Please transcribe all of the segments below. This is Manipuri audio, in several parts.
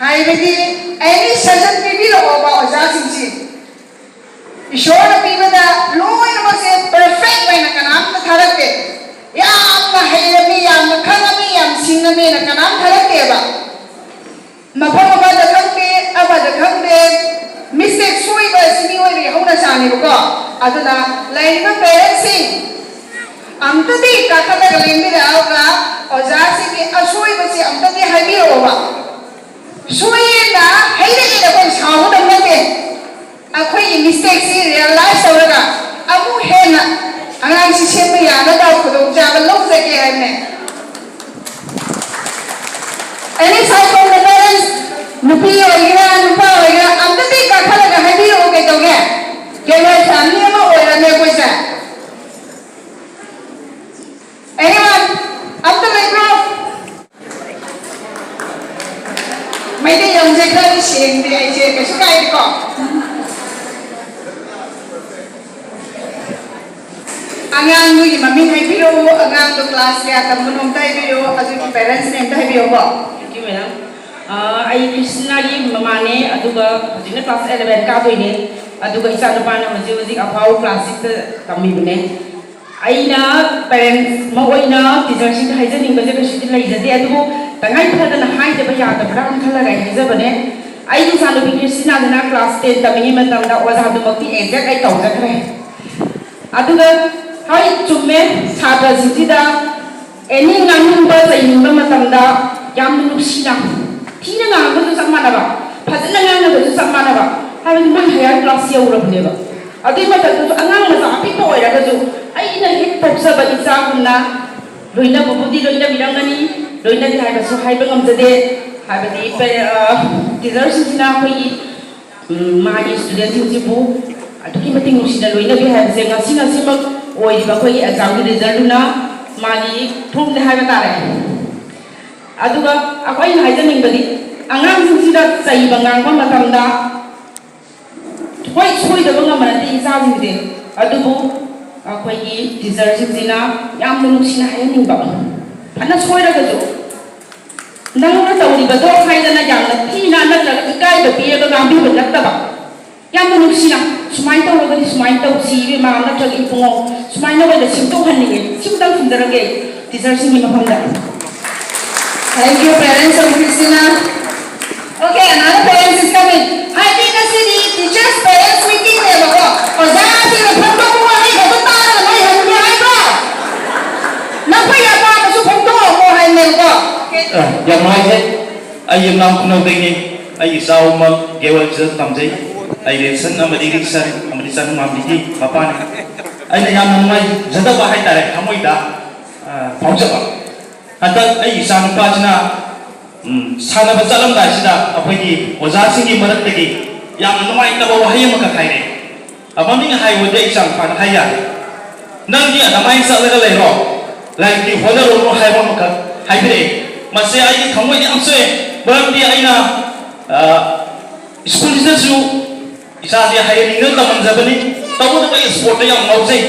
हाइबदी एनी सजन पीबी ओबा ओजा सिंसी ईश्वर पीबदा लोइन मसे परफेक्ट वेना कनाम थरके याम हैरमी याम खनमी याम सिंगमी ना कनाम थरके बा मफम अबद खंगे मिस्टेक सोइबा सिमी ओइबी होना चाने बको अदुना लाइनबा पेरेंट्स सिंग अमतदी काखलग लेंबिदा आवगा ओजा सिंगी असोइबसी अमतदी हाइबिरोबा सोइना हैरगे दबन साहु दमते अखोई मिस्टेक से रियलाइज होगा अमु हेना अगांग से सेम याना दाव खुदों जाबल लोग सके है ने एनी साइको में पेरेंट्स नुपी होइगा नुपा होइगा अमतदी काखलग हाइबिरो के दोगे केवल फैमिली में होइगा ने कोई सा anyone up the micro mấy cái dòng dây khơi xiềng thì ai chơi cái số cây đi con angang nuôi mà mình hay video angang tu class cái tầm mình hôm tay video aduh parents name tay video bo thank you madam ai Krishna ji mama ne aduga jina class 11 ka doi ne aduga isa nupa na hoji afau class 6 tammi bune aina parents ma oina teacher sing haijaning baje ka shiti lai jade adugo tangai phadana hai de baya da bram khala gai haja bane ai ni salu bi Krishna na class 10 tammi matam da oza du bakti exact ai taw jakre aduga hai chumme sabra sitida any ngang ba sai ba matam da yam nupsina thina ngang ba su samana ba phadana ngang ba su samana ba hai ni mai higher class ya ura bne ba adi ma ta tu angang ma sa api to ira ga ju ai na hit popsa ba isa kunna loina bubudi loina birangani loina di hai ba su hai ba ngam jade hai ba di teacher sina khoi ma ni student ji bu aduki mating nusina loina bi hai se ngasi ngasi ma oi di ba khoi exam di result na ma ni thum de hai ba tare aduga akhoi hai janing badi angang sina sai bangang ba matam da hoi soi da banga mana ti sa jing de adubu akhoi gi teacher sina yam nusina hai ning ba ana soi ra ga jo nang na tawri ba do hai da na jang na thi na na la ka kai ba pi ga ngam bi ba ta ba yam nusina sumai taw ga di sumai taw si be ma na thag i pungo sumai na ba da sim to han ni sim dang sum da ge teacher sing ni ma phang da thank you parents of Christina okay another parents is coming I think the city teachers parents meeting ne ba ko oza si na phang to ko ai ga to ta na mai han ni ai ba na pa ya ba su phang to ko hai ne ko ya mai thế ai yếm nam không đâu ni ai sao mà kêu anh sẽ làm gì ai đến sân mà đi sân mà đi mà pa này ai là yam mai rất là hay tại không ai đã phóng sự anh ta ai sao pa china sana ba salam da sida akwai ki oza singi marat tagi yam mai ta ba wahayi maka kai ne amma min hai wo dai sang fan haya nang ni ada mai sa la le ro lai ki hoda ro hai ba maka hai bi ma se ai ki khamoi ni am se ba ti ai na school is su isa dia hai ni na taman jabani tawu da sport yang mau sei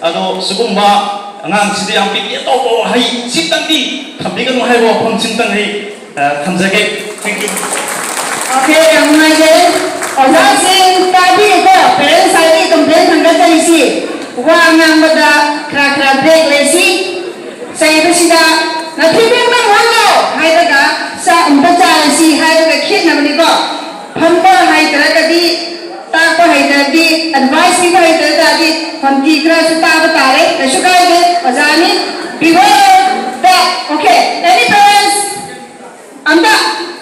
ado sugumba angang sidi yang pi to bo hai sitang di thambi kan hai bo phon sintang hai thamjage thank you okay yang mai je oza sing ta bi ko parents sai ni complain thang ga tai si wa ngang ba da kra break le si sai ba sida na thibin ba walo hai da ga sa umba cha si hai da khin na ni ko pham ko hai da ga di ta ko hai da di advice ni ko hai da di pham ki kra su ta ba ta le ka su ka de oza ni beware that okay any parents anda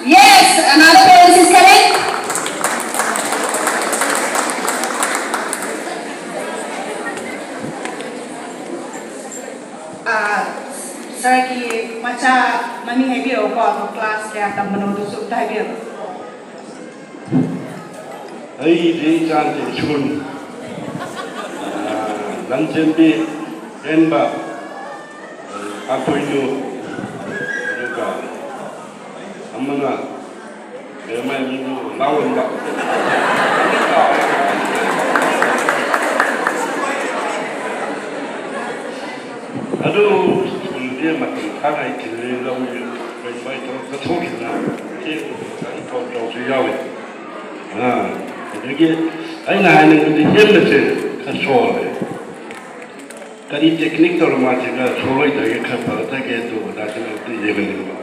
yes another parents is correct sir ki macha mami hai biro ko class le atam mano du su dai biro ai di chan ti chun nan chen bi en ba apoi nu ka amana de mai ni nu lawan ba aduh dia makin kanai kiri lawan bai bai to ka thoki na ꯈꯤꯇꯪ ꯇꯧꯁꯨ ꯌꯥꯎꯏ ꯑꯗꯒꯤ ꯑꯩꯅ ꯍꯥꯏꯅꯤꯡꯕꯗꯤ ꯍꯦꯟꯕꯁꯦ ꯈꯔ ꯁꯣꯜꯂꯦ ꯀꯔꯤ ꯇꯦꯛꯅꯤꯛ ꯇꯧꯔ ꯃꯥꯁꯤꯒ ꯁꯣꯜꯂꯣꯏꯗꯒꯦ ꯈꯔ ꯐꯒꯗꯒꯦ ꯑꯗꯨ ꯑꯗꯥꯁꯤꯅ ꯑꯝꯇ ꯌꯦꯡꯍꯟꯅꯤꯡꯕ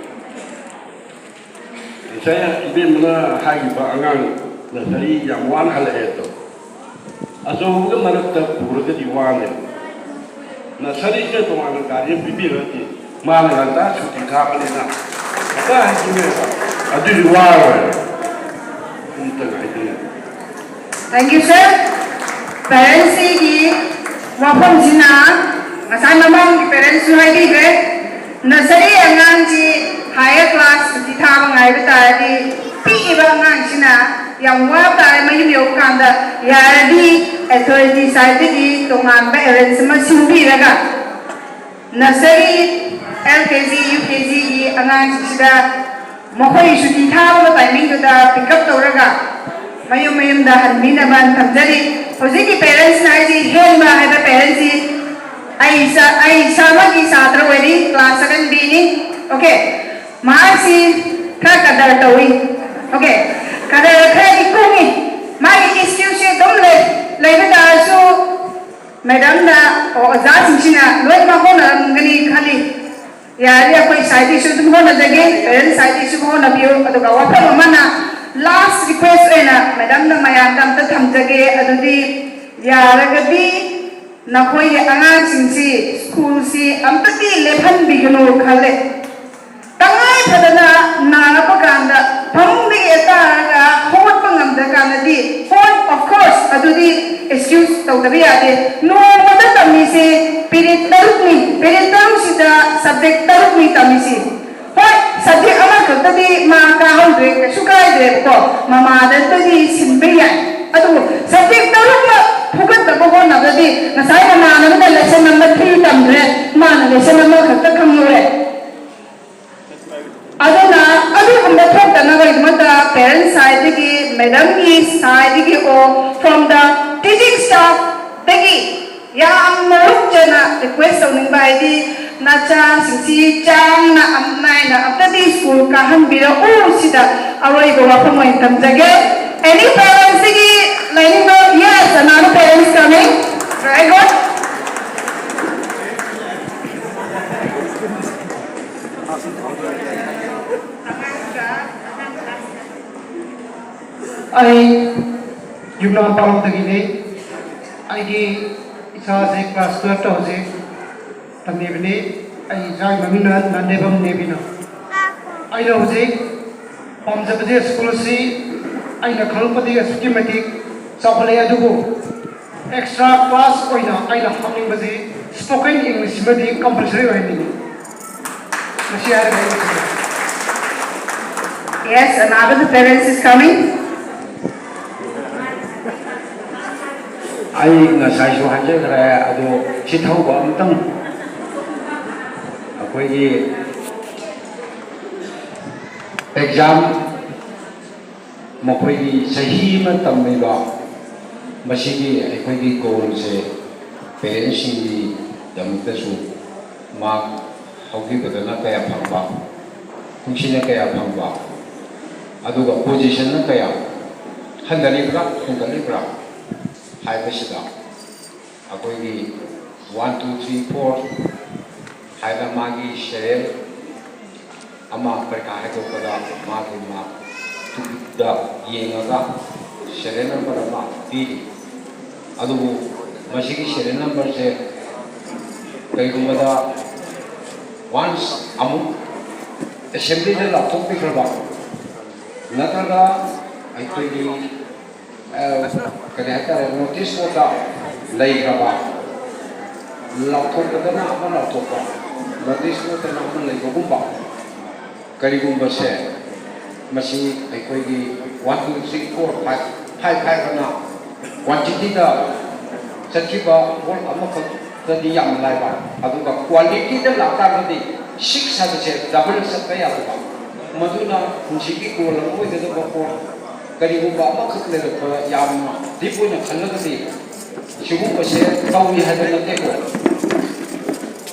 ꯉꯁꯥꯏ ꯏꯕꯦꯝꯃꯅ ꯍꯥꯏꯈꯤꯕ ꯑꯉꯥꯡꯅ ꯆꯍꯤ ꯌꯥꯝ ꯋꯥꯅ ꯍꯜꯂꯛꯑꯦ ꯑꯗꯣ ꯑꯆꯧꯕꯒ ꯃꯔꯛꯇ ꯄꯨꯔꯒꯗꯤ ꯋꯥꯅꯦ ꯅꯁꯔꯤꯁꯦ ꯇꯣꯉꯥꯟꯅ ꯒꯥꯔꯤ ꯄꯤꯕꯤꯔꯗꯤ ꯃꯥꯅ ꯉꯟꯇꯥ ꯁꯨꯇꯤ ꯊꯥꯕꯅꯤꯅ ꯉꯟꯇꯥ ꯍꯥꯏꯈꯤꯅꯦꯕ ꯑꯗꯨꯗꯤ ꯋꯥꯔꯣꯏ ꯑꯝꯇꯪ ꯍꯥꯏꯗꯤꯅꯦ. Thank you, sir. Parents ki wafam jina ngasai mamang ki parents su hai di gre nursery angang ji higher class di tha ngai bata di pi ba ngang jina yang wa ta mai yo kan da ya di authority side di tongan parents ma sim bi raga nursery LKG UKG ki angang ji da mohoi su di tha ba timing da pick up toraga mayum mayum da hanmina ban thamjari hojiki parents na ji henba haiba parents ji ai sama ki satra wari class 7 b ni okay maasi kha kadar tawi okay kadar kha ikungi mai excuse dom le da su madam da oza singina loi ma hona ngani khali yari koi side issue dum hona jage parents side issue hona bio aduga wafam mana last request ena madam na mayam tam ta thamjage adudi yaragadi nakoi angang singsi school si ampati lephan bigno khale tangai phadana narapa kanda phamdi eta ga hot pangam da kana di hot of course adudi excuse tawdabi ade no mata tammi se period taruk si da subject taruk ni tammi si hoi subject ama khadadi ma ka hondre ka sukai de ko mama da tadi simbe ya adu subject taruk ma phugat da ko na da di nasai mama na da lesson number 3 tamre ma na lesson number khatta khamure aduna adu hunda thok dana ga mata parents side ki madam ki side ki o from the teaching staff tagi yam maruk jana request owning by di nacha singsi chang na amnai na aptadi school ka han bira o sida awai go wa phomoi tamjage any parents ki lining go yes another parents coming very good I yumna parok dagine I gi isa se class 12 to se tamne bine I jai mamina nande bam nebina I know se pom jabade school si I na khalpati systematic sabale adugo extra class oina I na hamning bazi spoken English madi compulsory hoini nasiar yes another parents is coming ai ngasai su hanje kare adu si thau ba amtang akoi gi exam mokoi gi sahi ma tammi ba masi gi akoi gi goal se parents gi damta su ma haugi badana kaya phangba kusina kaya phangba aduga position na kaya handali bra handali bra हाइबसिदा अकोई 1 2 3 4 हाइबा मागी शेरेल अमा प्रकार है तो पदा मागी मा तुदा येंगा शेरेल नंबर अमा पीरी अदु मशीगी शेरेल नंबर से कई गुमदा once Amu assembly the laptop पे करबा नतगा अकोई kaya kaya notice mo ka lay ka ba laptop ka na ama laptop ba notice mo ka na ama lay ko ba kaya gumba siya masi ay ko yung 1 2 3 4 5 ka na quantity da sa kiba wala ama ka tadi yang lay ba ato ka quality da laptop ka di 6 sa siya double sa kaya ba maduna kung sige ko lang mo ito ba po करीबुबा अमखक लेरप यामना दिपुना खल्लगदि सिगुबसे तौनि हायबा नतेको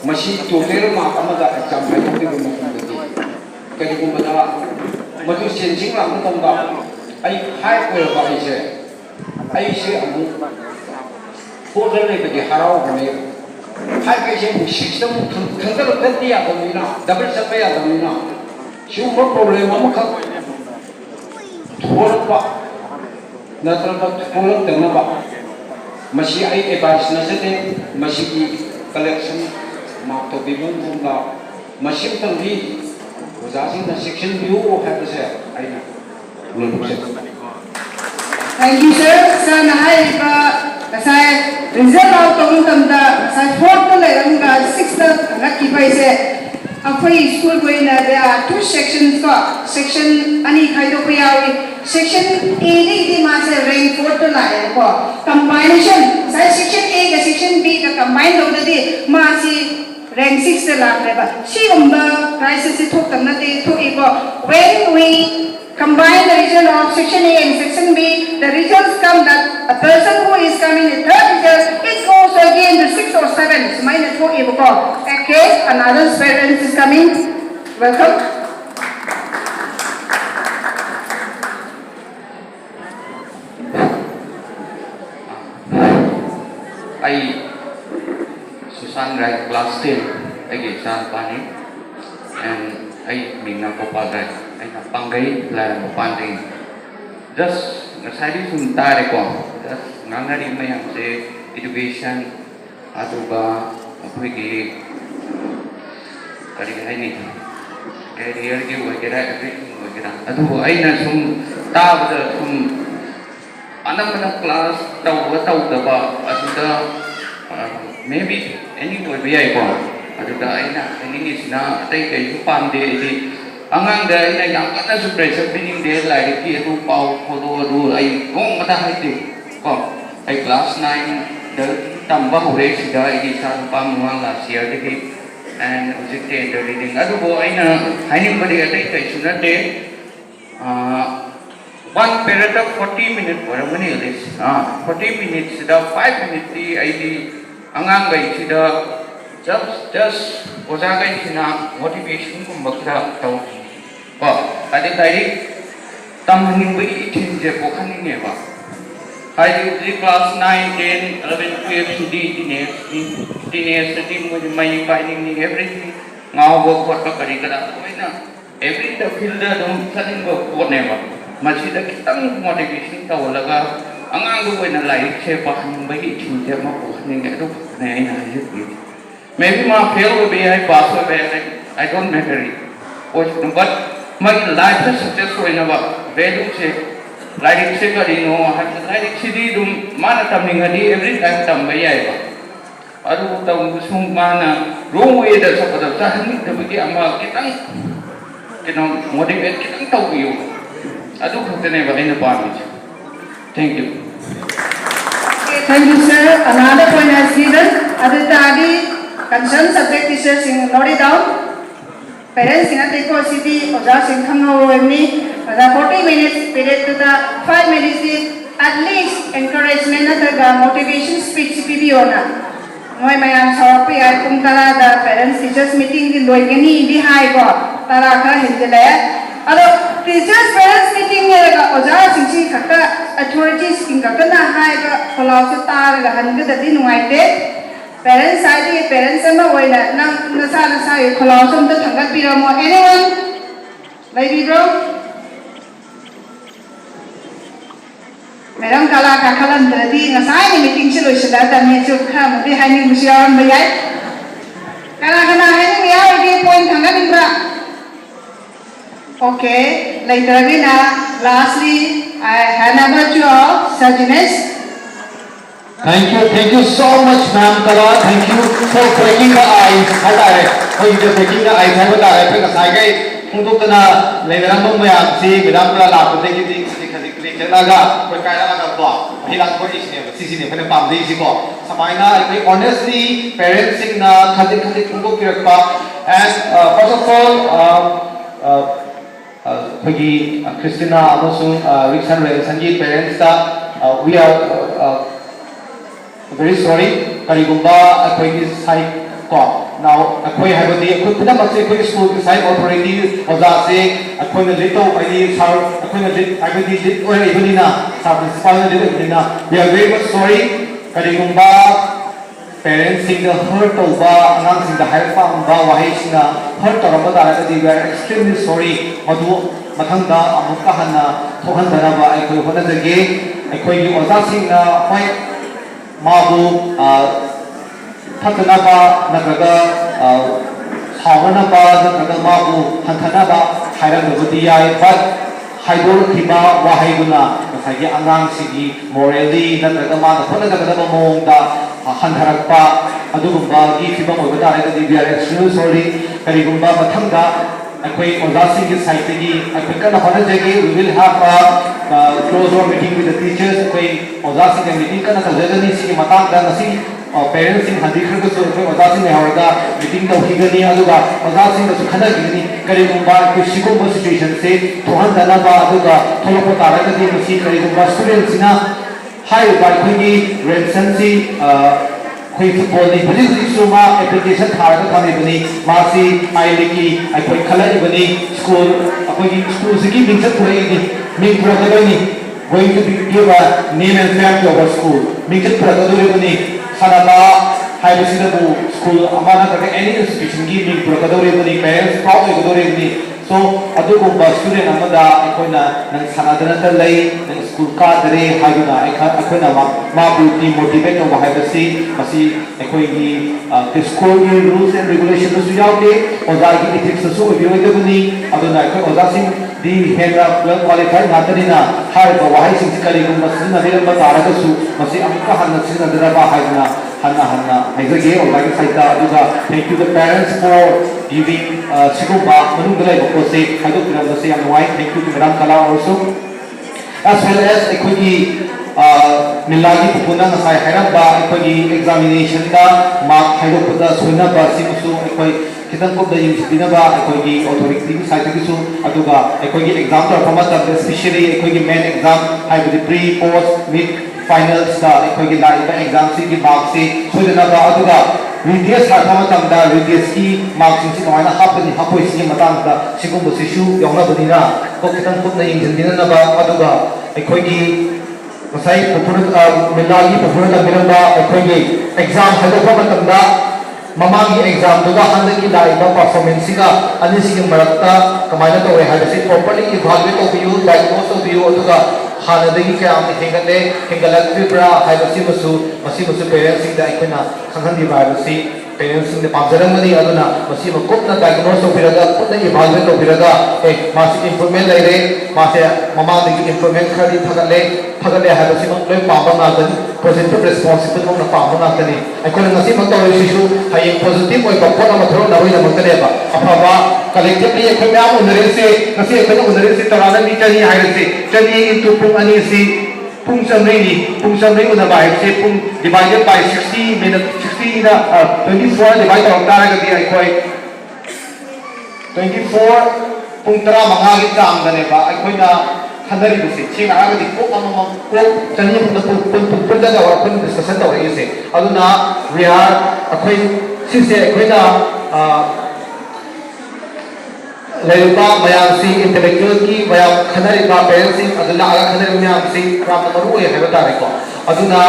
मसी टोटेल मार्क अमदा एग्जाम हायबोदि मफमदि करीबुबदा मधु चेंजिंग लाम मतंगा आई हाई ओइरबा आइसे अमु पोजल लेबगे हराव बने हाई कैसे सिस्टम खंगल खंदिया दमिना डबल सपया दमिना शिव प्रॉब्लम अमखक थोरपा नत्रबा थोरक तंगबा मसी आई एडवाइस नसते मसी की कलेक्शन मार्क तो बिबन गुंगा मसी तंगी वजासिंग द सेक्शन व्यू है से आइना लोलुसे Thank you, sir. Sir, nahai ba kasai result out tong tam da kasai fourth to le ram ga sixth na ki pai se aphai school going na there are two sections ko section ani khai do ko yawi section A ni ma se rank fourth to la ko combination sai section A ga section B ga combine do da di ma si rank 6 to la ba si umba crisis se thok tam na de thok I ko when we combine the result of section A and section B, the results come that a person who is coming in third result, it goes again to 6 or 7. So minus 4 equal. Okay, another parent is coming. Welcome. I Susan Rai class 10 I get San Pani and I Mina Kopal I have Pangai Lara Panding. Just Nasari Suntare Kom, just Nangari Mayam say education, Atuba, Apiki, Karihani, career give everything. Atu Aina Sum Tab the Sum Anamana class, Tau the Ba, Atuda, maybe anywhere be I go. Atuda Aina, and in is now take a Pande. Angang day na yang kata supaya sepening day lagi itu pau foto ay kong mata hati kok ay class 9 the tambah udah sudah ini satu pamuang lah siar deh and ujian dari reading aduh bo ay na ini beri ada itu sudah deh one paragraph 40 minutes berapa nih guys 40 minutes sudah 5 minutes di ID angang day sudah just usaha guys na motivation kumbakra tahu ada tadi tambahin beri itin je bukan ini apa hari di kelas 9, 10, 11, 12 di teenage tadi main ini everything ngau buat kari kada koina every the field dom saling buat neva masih dah kita motivation tahu laga angang tu koina like siapa yang beri itin je mau bukan ini tu nih ini maybe ma fail will be I pass will be I don't matter but my life is successful in our value check like check no like city dum mana tamning hadi every time tambaya ba aru tam sung mana wrong way da sa pada sa ni da bagi ama kita motivate kita tahu yo adu khotne ba ina pami thank you. Okay, thank you, sir. Another point has given. Adu tadi concern subject teachers note it down. Parents in a take or city or just in Kango with me, the 40 minutes period to the 5 minutes at least encouragement at the motivation speech PBOna. Moi mayam sorry, I come tara the parents teachers meeting the Loigani in the high got Taraka Hindele. Although teachers parents meeting Oja Sinchi Kaka authorities in Kakana high Kolauta, the 100 that didn't white. Parents side parents sama way na nasa kalau some to tanggal pira mo anyone baby bro merang kala kakalan tadi nasa ni meeting silo sila dan ni cukha mesti hanya musiawan bayar kala hanya bayar di point tanggal pira okay later na lastly I hand over to all Sajines. Thank you so much, ma'am Kala. Thank you for breaking the ice. For you breaking the ice. Have a because I get Mutuna, Leverano Mayam, Madame Lala, taking the Laga, Pekala Block. He like for Sicily, when a pump easy go. Samina, honestly, parents in Kati Kungo Kirpa, and first of all, Peggy, Christina, Amosun, Richard, Sanjit, parents, we are very sorry, Karigumba, Aquatis High Court. now akhoi habati akhoi punamak se akhoi school ki side authority oza se akhoi na lito ai sar akhoi na lit habati lit oi ibani na sar principal na lit ibani na we are very much sorry karigumba parents sing the hurt over anang sing the high farm ba wahi sing the hurt over ba da we are extremely sorry madu mathangda amukka hanna thohandana ba ai koi hona jage ai koi gi oza sing na hoi mabu thakna ba nagaga sawna ba nagaga mabu hanthana ba hairan budi ai but haidor khiba wahaiduna masagi angang sigi morally nagaga ma thona nagaga mongda hanharakpa adugumba gi khiba mo bada ai di are extremely sorry karigumba mathangda akhoi ozasing ki site gi akhoi kana hona jagi we will have a close door meeting with the teachers akhoi ozasing ki meeting kana tajani sigi matang da nasi parents sing handi khar ko so akhoi ozasing ne hawaga meeting da higani aduga ozasing da khana gini karigumba ku sigumba situation se thohan dana ba aduga tholopo tara ka di masi karigumba students na hai ba khoi ransom si koi football ni bali suma application thar ka thani bani masi ai liki ai koi khala bani school akoi ki school sigi mingchat purai ni ming pura ka ni going to give a name and fame to our school mingchat pura ka dore bani sanaba hai basi da bu school amana ka any institution gi ming pura ka dore bani parents proud ka dore bani so adugumba student amada akoina nang sanadana ta lai nang school ka dare haiguna akoina ma bu ti motivate to haibasi masi akoi gi school gi rules and regulations su yaute oza gi ethics su obey de bani aduna akoi oza sing di hera well qualified natarina har ba wahai sing kali gumba sinna de ba tara ka su masi amka hanna sinna dara ba haiguna hanna haizage oza gi saita aduga thank you the parents for giving sigumba manung lai ko se haidu piram se am wai thank you to madam kala also as well as ekoi milagi pupuna na sai hairam ba ekoi examination da mark haidu puda suina ba simusu ekoi kitan ko da yin sidina ba ekoi authority ki side ki su aduga ekoi exam to performance of especially ekoi main exam haidu pre post mid finals da ekoi la exam si ki mark se suina ba aduga VDS हाथामा तंदा VDS की मार्क्सिंग से कमाना हापनी हापोई से मतंग दा सिगुम बसिशु योंगना बदिना को कितन कुत नहीं जिंदिना ना बा अदुगा एकोई की मसाई पुपुरत मिलागी पुपुरत मिलंदा एकोई की एग्जाम हदो को मतंदा ममागी एग्जाम दुगा हंद की लाइबा परफॉर्मेंस का अनिसी के मरक्ता कमाना तो है से प्रॉपर्ली इवैल्यूएट हो बियो डायग्नोस हो बियो अदुगा हानदगी क्या आम हेंगले हेंगलक्तिब्रा हाइबसी मसु पेरेंट्स सिंग दा इकोना खंगन दिबारसी पेरेंट्स सिंग पाजरमनी अदुना मसी मकुपना डायग्नोस हो बिरगा पुना इवैल्यूएट हो बिरगा ए मासी इंप्रूवमेंट लाइरे मासे ममादगी इंप्रूवमेंट खरी फगले हाइबसी म लोय पाबा नागन पॉजिटिव रेस्पॉन्सिबल न पाबा नागनी इकोना मसी म तो इशू हाई पॉजिटिव ओय बपोना मथरो न होय न मकलेबा अफाबा कलेक्टिवली इकोना म्याम उनरेसे मसी इकोना उनरेसे तराना नि चनी हाइरसे चनी into ani si pung samrei una bai se pung divided by 60 minute 60 na 24 divide by tara ga di ai koi 24 pung tara manga gi cham da ne ba ai koi na khandari bu se chi na ga di ko amama ko chani pung da wa pun discussion da wa se aduna we are akoi si se koi na लेबा मयाम सी इंटेलेक्चुअल की मयाम खनरी बा पेरेंट्स सी अदुना आगा खनरी मयाम सी प्राप्त मरु है हेबता रे को अदुना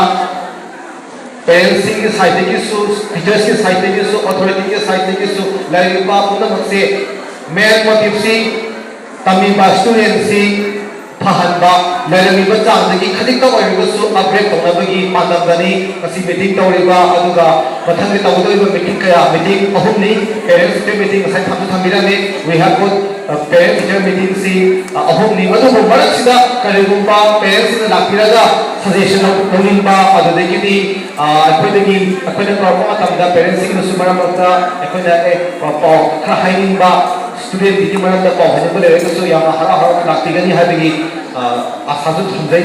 पेरेंट्स सी की साइड की सु टीचर्स की साइड की सु अथॉरिटी की साइड की सु लेबा पुनः से मेन मोटिव सी तमी बा स्टूडेंट सी फहनबा लेरमी बचांग दगी खदिक तो ओइबसु अपग्रेड तौनबगी मानबनी मसी मीटिंग तौरिबा अदुगा मथंग तौदोइबा मीटिंग कया मीटिंग अहुमनी पेरेंट्स टीचर मीटिंग मसाइ थाम थामिराने we have got parent teacher meeting सी अहुमनी मदु मरक सिदा करिगुंबा पेरेंट्स सिदा लापिरागा सजेशन तौनिबा अदुदगी अखोइदगी अखोइना प्रॉब्लम तमदा पेरेंट्स सिग सुमरमता अखोइना ए पॉ खा हाइनिंबा स्टूडेंट की मरम दा पॉ हने बोले रे सो यामा हरा हरा लाक्तिगनी हाबिगी आसाजु थमजै